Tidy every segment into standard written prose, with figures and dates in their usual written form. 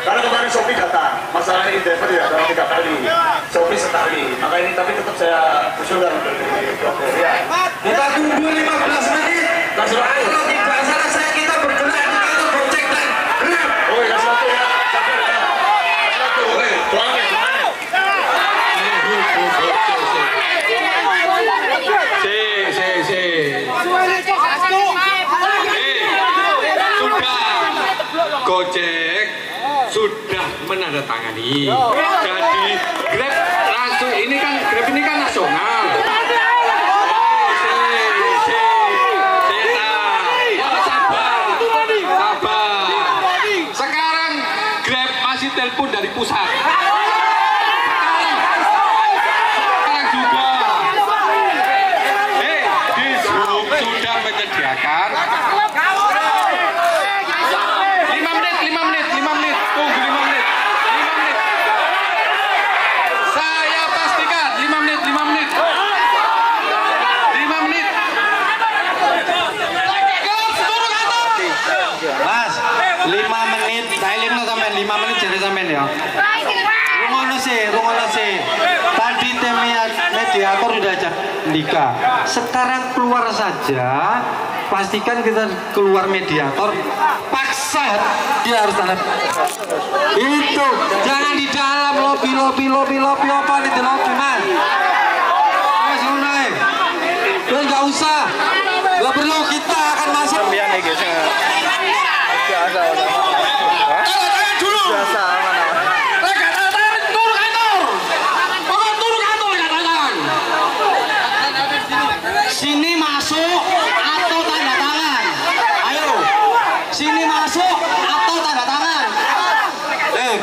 Karena kemarin Shopee datang, masalah ini dapat ya dalam 3 kali, Shopee sekali. Maka ini tapi tetap saya usulkan untuk di blokir ya. Kita tunggu 15 menit. Langsung aja. Kalau tidak selesai kita bergerak di kantor Gojek dan Grab. Oh ya satu ya, satu ya. Satu. Oke, tuangin. Gojek sudah menandatangani. Jadi Grab langsung ini kan Grab ini kan nasional. Sabar. Sekarang Grab masih telepon dari pusat. Sekarang juga. Di Zoom sudah menyediakan. 5 menit, tunggu 5 menit. Saya pastikan 5 menit. 5 menit. Mas, 5 menit. Thailand no sampean 5 menit jadi sampean ya. Rungono sih. Tadi tim mediator sudah aja Ndika. Sekarang keluar saja. Pastikan kita keluar mediator, paksa dia harus tanda itu, jangan di dalam lobby apa nih di lobby mas, mas Unai, nggak usah, nggak perlu kita akan masuk. Sini masuk atau tanda tangan. Ayo, sini masuk atau tanda tangan.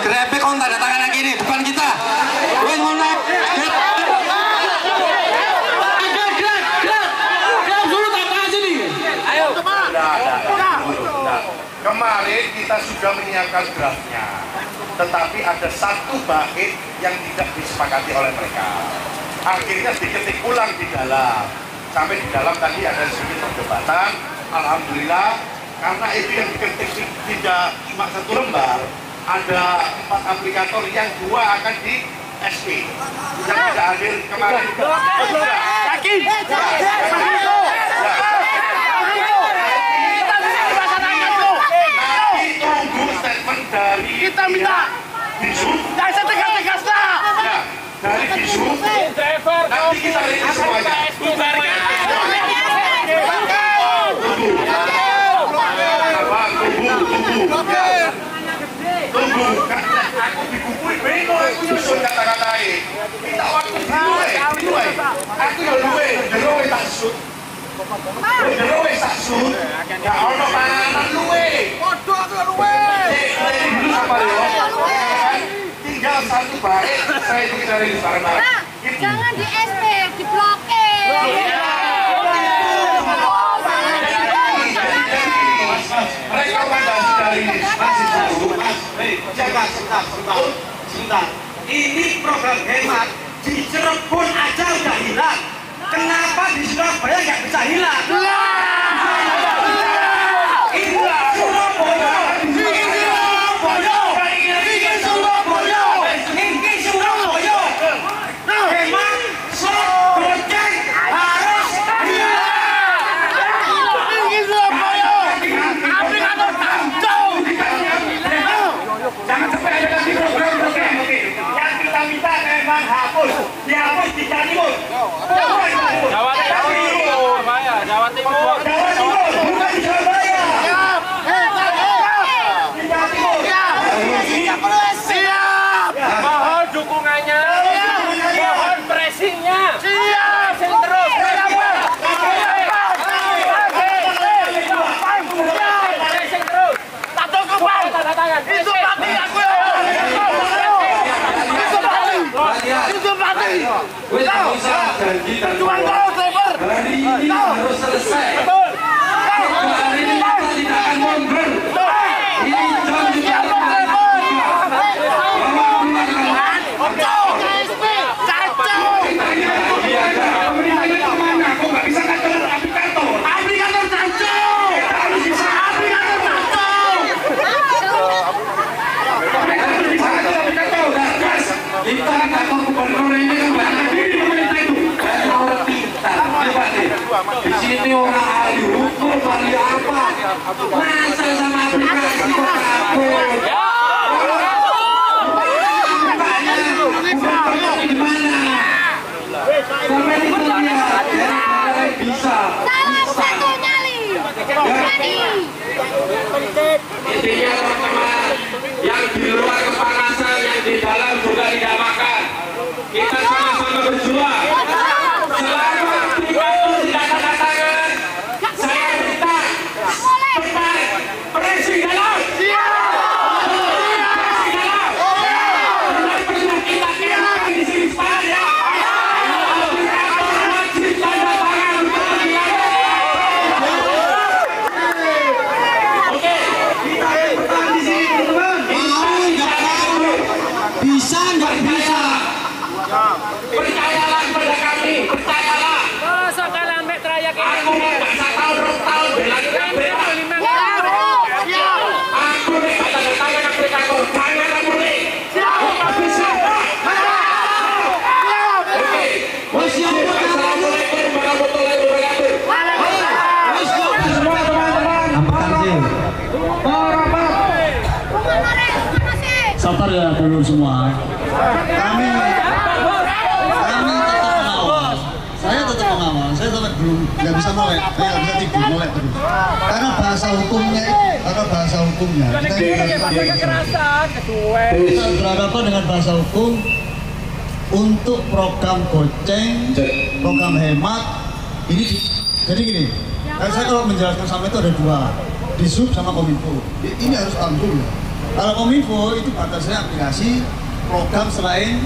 Grab kon tanda tangan yang gini depan kita. Wes ngono. Grab dulu tanda tangan sini. Ayo. Kemarin kita sudah menyiapkan draftnya, tetapi ada satu bait yang tidak disepakati oleh mereka. Akhirnya diketik ulang di dalam. Sampai di dalam tadi ada sedikit perdebatan. Alhamdulillah karena itu yang diketik tidak cuma 1 lembar, ada 4 aplikator yang 2 akan di SP yang tidak hadir kemarin. Yakin? Nanti tunggu statement dari kita minta Bisub. Saya tegas-tegas lah. Dari Bisub. Nanti kita lihat semuanya. Tunggu. Bukan, aku dikupui bego, aku nyusun kata-katain. Kita waktu dulu aku yang luwe tak sud. Luwe tak sud, gak ono panganan luwe. Waduh, aku luwe. Dulu sama tinggal satu baik, saya itu dari bareng-bareng. Jangan di SP, di blokir. Rekomendasi dari Jaga sebentar. Ini program hemat di Cirebon aja udah hilang. Kenapa di Surabaya nggak bisa hilang? Jangan sampai ada lagi program-program yang kita minta memang hapus, dihapus di Jawa Timur. Jawa Timur, bukan di Surabaya. Di Jawa Timur. siap. Mohon dukungannya, mohon pressingnya. Pressing terus. Pressing terus. Tanda tangan. Itu mati aku. Itu mati. Perjuangan kau, driver. Hari ini harus selesai. Betul. Hari ini kita tidak akan mundur. Ini jam juga. Kita kantor gubernur ini kan banyak diri pemerintah itu banyak orang pintar. Di sini orang ahli hukum, ahli apa? Masa sama aplikasi kok kabur? Gubernurnya di mana? Sampai itu lihat, bisa. Salam satu nyali. Intinya teman-teman, yang di luar kepanasan, yang di dalam juga tidak makan. Kita sama-sama berjuang. Selama itu tidak tanda tangan, saya minta cepat pressing dalam. Kita kirakan di sini sepadan ya. Wajib tanda tangan untuk menghilangkan. Oke, kita bertahan di sini teman-teman. Bisa nggak bisa? Percayalah kepada kami, percayalah. Sekarang mek trayek Aku nggak tahun belakang bela. Aku nih kata tangan Afrika kau, tangan kamu nih. Aku nggak bisa. Oke, Wassalamualaikum warahmatullahi wabarakatuh. Semua teman-teman. Sabar ya dulu semua. Kami tetap mengawal. Saya tetap mengawal. Saya tetap belum nggak bisa melek. Saya nggak bisa tidur melek terus. Karena bahasa hukumnya kita berhadapan dengan bahasa hukum untuk program goceng, program hemat. Jadi gini. Saya kalau menjelaskan sama itu ada dua, Disub sama Kominfo. Ini harus paham dulu. Kalau Kominfo itu batasnya aplikasi program selain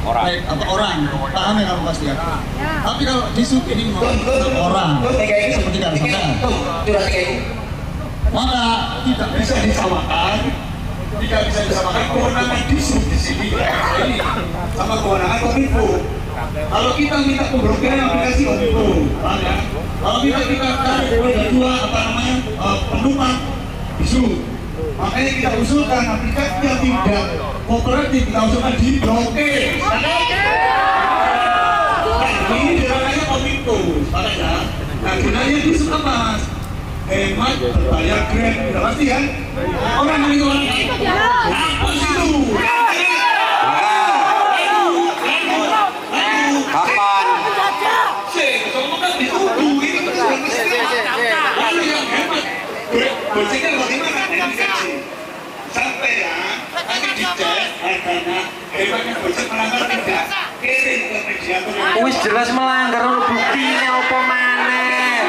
orang, paham ya kamu pasti ya. Tapi kalau Disub ini orang, seperti kata saya, maka tidak bisa disamakan kewenangan Disub di sini sama kewenangan Kominfo. Kalau kita minta pemblokiran aplikasi Kominfo, paham ya? Kalau kita cari dua penumpang Disub. Makanya kita usulkan aplikasi yang tidak kooperatif kita usulkan diblokir. Ini jalannya Kominfo, makanya. Nah gunanya di suka mas, hemat berbayar Grab, udah pasti kan? Orang itu hapus itu. Kapan? Kamu kan dituduh ini lalu yang hemat, bocengnya bagaimana? Sampai ya, pidana, hebatnya Gojek melanggar tidak kirim ke mediator. Wis jelas melanggar, ono buktine apa maneh.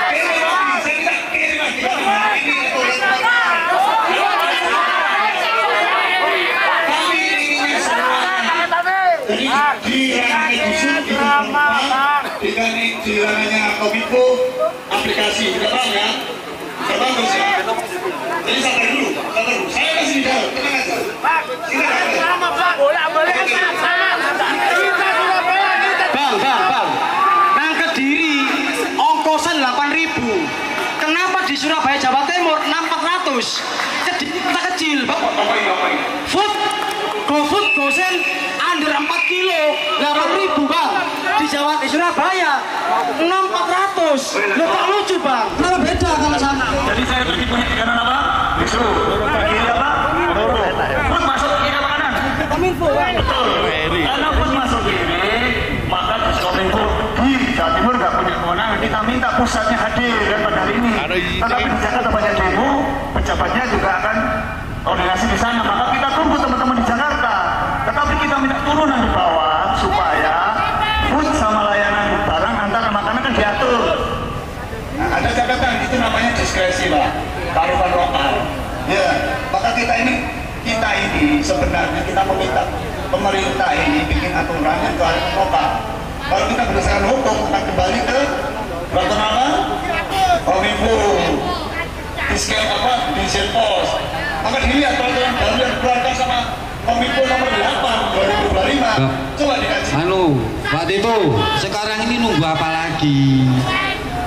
Kirim lagi, saya tidak kirim lagi. Ini kami inginnya semuanya. Jadi di ranahnya dusun, di ranahnya Kominfo, aplikasi, tidak paham ya? Tidak paham ya? Jadi sabar dulu, saya masih di dalam, tenang aja. Bang. Nang Kediri ongkosan 8.000. Kenapa di Surabaya Jawa Timur 6.400? Kita kecil, Bang. GoFood gosen under 4 kilo 8.000, Bang. Di Surabaya 6.400. Loh, kok lucu, Bang? Kenapa beda kalau sana? Jadi saya pergi punya tekanan apa? Bisu. Kiri apa? Pun masuk kiri apa kanan? Kominfo, Bang. Betul. Karena pun masuk kiri, maka Kominfo di Jawa Timur nggak punya kewenangan. Kita minta pusatnya hadir dan pada hari ini. Tetapi di Jakarta banyak demo, pejabatnya juga akan koordinasi di sana. Maka kita tunggu teman-teman di Jakarta. Tetapi kita minta turunan di bawah supaya food sama layanan barang antara makanan kan diatur. Nah, ada catatan itu namanya diskresi, Pak. Taruhan lokal. Ya, maka kita ini sebenarnya kita meminta pemerintah ini bikin aturan yang taruhan lokal. Kalau kita berdasarkan hukum akan kembali ke peraturan apa? Kominfo. Diskel apa? Diesel pos. Maka dilihat peraturan baru yang dikeluarkan sama Kominfo nomor 8 2025. Coba dikaji. Pak Tito, sekarang ini nunggu apa lagi?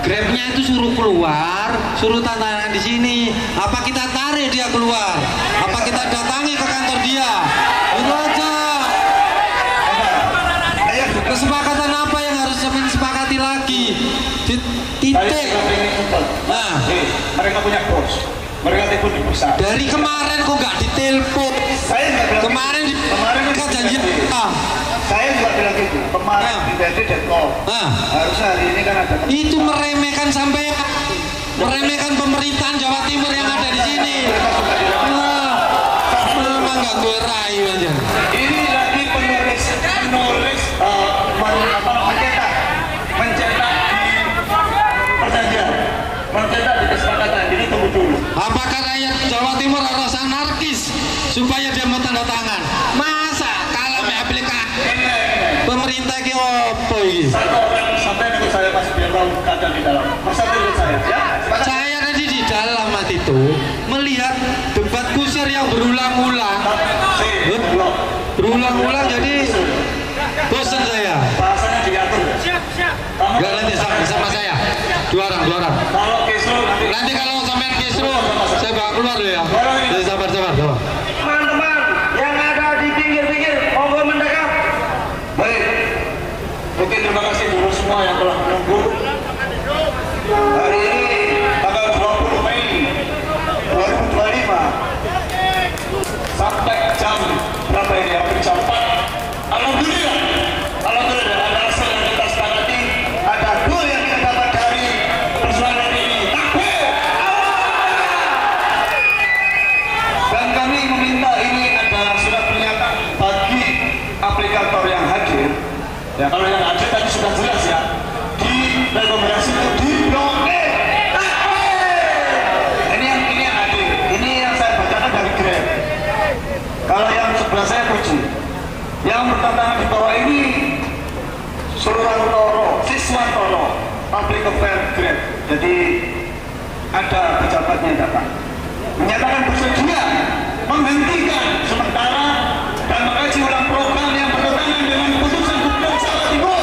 Grabnya itu suruh keluar, suruh tantangan di sini. Apa kita tarik dia keluar? Apa kita datangi ke kantor dia? Itu aja. Kesepakatan apa yang harus kami sepakati lagi? Titik. Nah, mereka punya bos. Mereka telepon di pusat. Dari kemarin kok nggak ditelepon? Saya nggak bilang. Kemarin kan janji Saya juga bilang gitu. Kemarin di BD.com. Harusnya hari ini kan ada. Itu meremehkan sampai meremehkan pemerintahan Jawa Timur yang ada di sini. Memang nggak gue rayu aja. Ini lagi penulis mencetak di perjanjian, mencetak di kesepakatan. Jadi tunggu dulu. Apakah rakyat Jawa Timur harus anarkis supaya dia mau tanda tangan? Masa kalau aplikasi pemerintah ki opo iki? Satu orang sampai dengan saya masih biar tahu keadaan di dalam. Masa dulu saya, ya? Saya tadi di dalam mati itu melihat debat kusir yang berulang-ulang. Berulang-ulang jadi bosan saya. Bahasanya diatur. Enggak nanti sama saya. Dua orang. Kalau kisru Nanti kalau sampai kisru saya bawa keluar dulu ya. Jadi sabar. teman-teman yang ada di pinggir-pinggir monggo mendekat. Baik. Oke, terima kasih dulu semua yang telah menunggu. Hari ini tanggal 20 Mei 2025 sampai jam berapa ini? Hampir jam 4. Alhamdulillah ada hasil yang kita sepakati, ada goal yang kita dapat dari persoalan ini. Takbir! Dan kami meminta ini adalah surat pernyataan bagi aplikator yang hadir. Ya, kalau yang hadir tadi sudah jelas ya, di rekomendasi itu diblokir. Ini yang hadir, ini yang saya bacakan dari Grab. Kalau yang sebelah saya puji, yang bertentangan di bawah ini Surantoro, Siswantoro, Public Affairs Grab. Jadi ada pejabatnya datang, menyatakan bersedia menghentikan sementara dan mengkaji ulang program yang bertentangan dengan keputusan Gubernur Jawa Timur.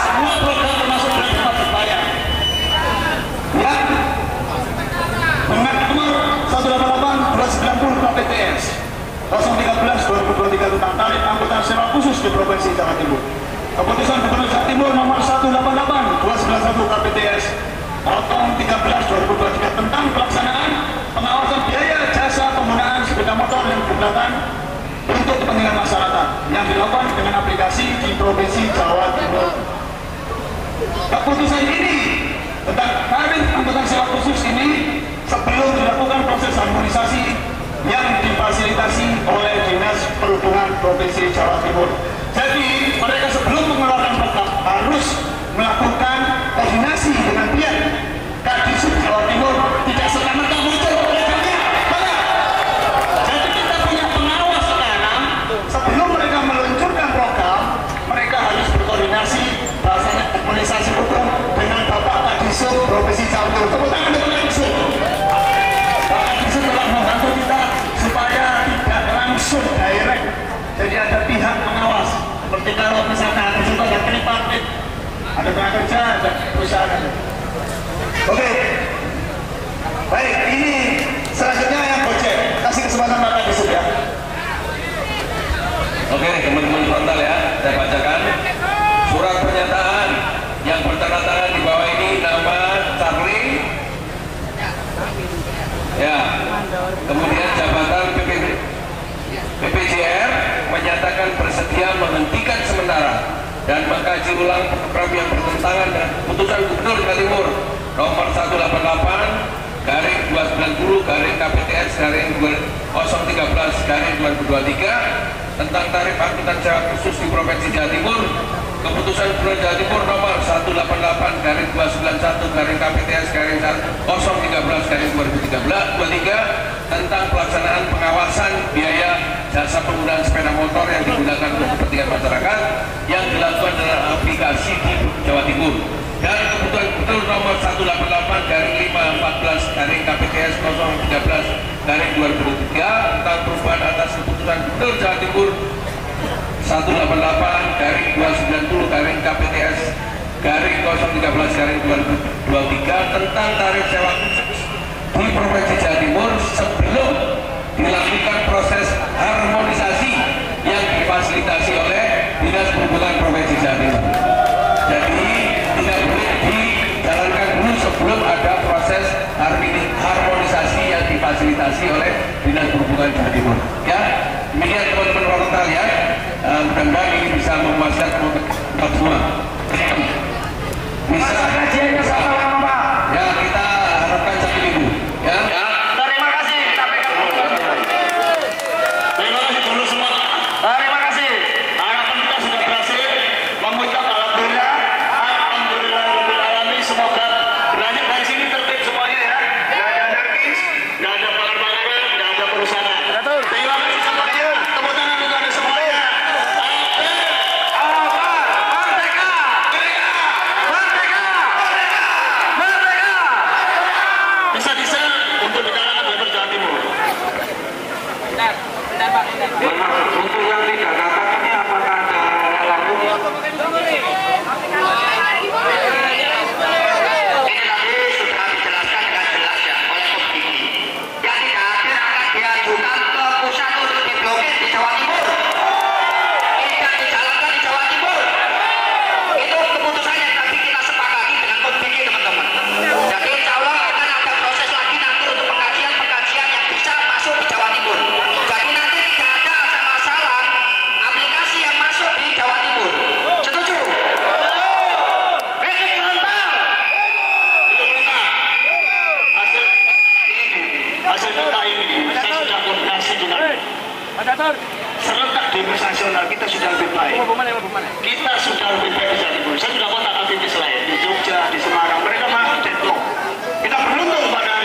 Semua program termasuk Grab wajib bayar. Ya, dengan nomor 188/290 KPTS 013/2023 tentang tarif angkutan sewa khusus di Provinsi Jawa Timur. Keputusan Gubernur Jawa Timur nomor 188/291 KPTS 013/2023 tentang pelaksanaan pengawasan biaya jasa penggunaan sepeda motor yang digunakan untuk kepentingan masyarakat yang dilakukan dengan aplikasi di Provinsi Jawa Timur. Keputusan ini tentang tarif angkutan sewa khusus ini sebelum dilakukan proses harmonisasi yang difasilitasi Provinsi Jawa Timur. Jadi mereka sebelum mengeluarkan program harus melakukan koordinasi dengan pihak Kadisub Jawa Timur, tidak serta-merta muncul programnya. Jadi kita punya pengawas sekarang, sebelum mereka meluncurkan program, mereka harus berkoordinasi bahasanya komunikasi hukum dengan Bapak Kadisub Provinsi Jawa Timur. Tepuk tangan untuk Kadisub. Bapak Kadisub telah membantu kita supaya tidak langsung direct. Jadi ada pihak pengawas. Seperti kalau misalkan Kadisub ada tripartit, ada tenaga kerja, ada perusahaan. Oke, baik, ini selanjutnya yang Gojek. Kasih kesempatan Bapak Kadisub ya. Oke, teman-teman frontal ya, saya bacakan surat pernyataan yang bertanda tangan di bawah ini, nama Charlie, ya, kemudian jabatan PPJR menyatakan bersedia menghentikan sementara dan mengkaji ulang program yang bertentangan dengan putusan Gubernur Jawa Timur nomor 188/2013/013/2023 tentang tarif angkutan sewa khusus di Provinsi Jawa Timur, keputusan Gubernur Jawa Timur nomor 188/291/KPTS/013/2023 tentang pelaksanaan pengawasan biaya jasa penggunaan sepeda motor yang digunakan untuk kepentingan masyarakat yang dilakukan dalam aplikasi di Jawa Timur, dan keputusan Gubernur nomor 188/514/KPTS/013/2023 tentang perubahan atas keputusan Gubernur Jawa Timur 188/290/KPTS/013/2023 tentang tarif sewa khusus di Provinsi Jawa Timur sebelum dilakukan proses harmonisasi yang difasilitasi oleh Dinas Perhubungan Provinsi Jawa Timur. Jadi tidak boleh dijalankan dulu sebelum ada proses harmonisasi yang difasilitasi oleh Dinas Perhubungan Jawa Timur. Ya, demikian teman-teman frontal ya. Mudah-mudahan ini bisa memuaskan kita semua. Bisa kajiannya sama Pak. Ya, kita harapkan 1 minggu. Ya. Terima kasih. Terima kasih dulu semua. Terima kasih. Harapan kita sudah berhasil mengucap alhamdulillah. Alhamdulillahirobbilalamin. Semoga berlanjut dari sini tertib semuanya ya. Nggak ada anarkis, nggak ada bakar-bakaran, nggak ada perusahaan. Terima kasih semuanya. Tepuk tangan untuk anda semuanya. Bisa-bisa untuk di kalangan Gubernur Jawa Timur. Untuk yang tidak katakan ini apakah ada lalu? Ini tadi sudah dijelaskan dengan jelas ya oleh Komdiki. Yang tidak hadir akan diajukan ke pusat untuk diblokir di Jawa Timur. Tidak dijalankan di Jawa Timur. Itu keputusan yang tadi kita sepakati dengan Komdiki teman-teman. Jadi insya Allah akan ada proses lagi nanti untuk pengkajian yang bisa masuk di Jawa Timur. Jadi nanti tidak ada masalah aplikasi yang masuk di Jawa Timur. Setuju? Basic frontal. Hasil data ini saya sudah koordinasi dengan serentak demo nasional, kita sudah lebih baik. Kita sudah lebih baik di Jawa Timur. Saya sudah kontak aktivis lain di Jogja, di Semarang. Mereka masih deadlock. Kita beruntung pada